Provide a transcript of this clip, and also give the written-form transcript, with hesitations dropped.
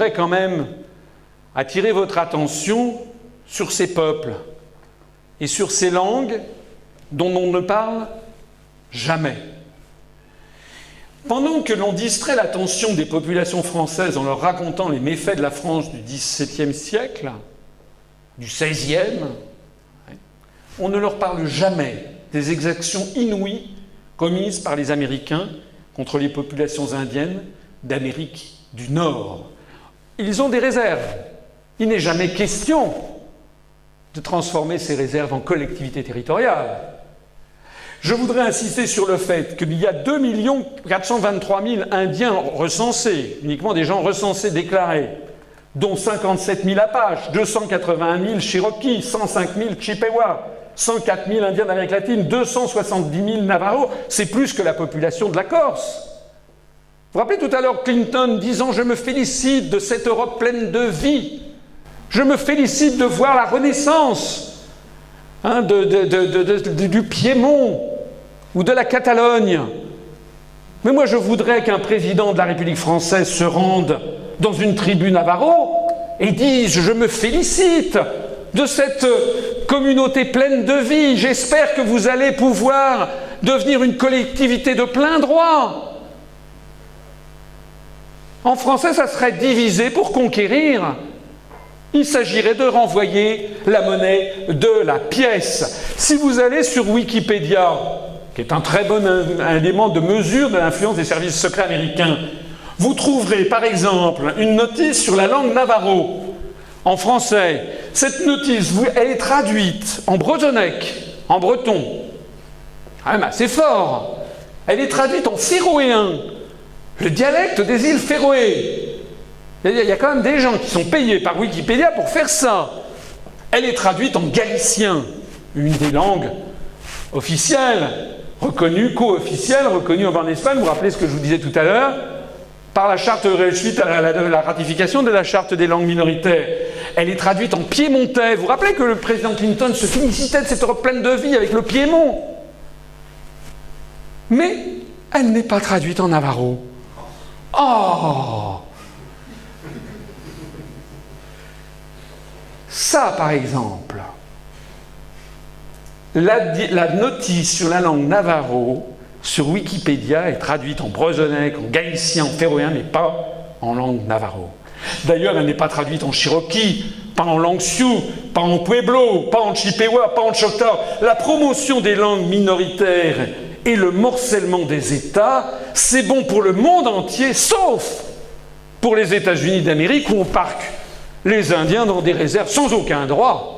voudrais quand même attirer votre attention sur ces peuples et sur ces langues dont on ne parle jamais. Pendant que l'on distrait l'attention des populations françaises en leur racontant les méfaits de la France du XVIIe siècle, du XVIe, on ne leur parle jamais des exactions inouïes commises par les Américains contre les populations indiennes d'Amérique du Nord. Ils ont des réserves. Il n'est jamais question de transformer ces réserves en collectivités territoriales. Je voudrais insister sur le fait qu'il y a 2 423 000 Indiens recensés, uniquement des gens recensés déclarés, dont 57 000 Apaches, 281 000 Cherokees, 105 000 Chippewas, 104 000 Indiens d'Amérique latine, 270 000 Navajos. C'est plus que la population de la Corse. Vous vous rappelez tout à l'heure Clinton disant « Je me félicite de cette Europe pleine de vie. Je me félicite de voir la renaissance du Piémont ou de la Catalogne. » Mais moi, je voudrais qu'un président de la République française se rende dans une tribu Navarro et dise « Je me félicite de cette communauté pleine de vie. J'espère que vous allez pouvoir devenir une collectivité de plein droit. » En français, ça serait diviser pour conquérir. Il s'agirait de renvoyer la monnaie de la pièce. Si vous allez sur Wikipédia, qui est un très bon élément de mesure de l'influence des services secrets américains, vous trouverez par exemple une notice sur la langue navarro en français. Cette notice, elle est traduite en bretonnec, en breton. Quand même assez fort. Elle est traduite en féroéen, le dialecte des îles Féroé. Il y a quand même des gens qui sont payés par Wikipédia pour faire ça. Elle est traduite en galicien, une des langues officielles, reconnue, co-officielle, reconnue en Espagne. Vous vous rappelez ce que je vous disais tout à l'heure, par la charte, suite à la ratification de la charte des langues minoritaires. Elle est traduite en piémontais. Vous vous rappelez que le président Clinton se félicitait de cette Europe pleine de vie avec le Piémont. Mais elle n'est pas traduite en navarro. Oh! Ça, par exemple, la notice sur la langue navarro sur Wikipédia est traduite en bretonnec, en galicien, en féroéen, mais pas en langue navarro. D'ailleurs, elle n'est pas traduite en cherokee, pas en langue sioux, pas en pueblo, pas en chippewa, pas en choctaw. La promotion des langues minoritaires et le morcellement des États, c'est bon pour le monde entier, sauf pour les États-Unis d'Amérique où on parque les Indiens dans des réserves sans aucun droit.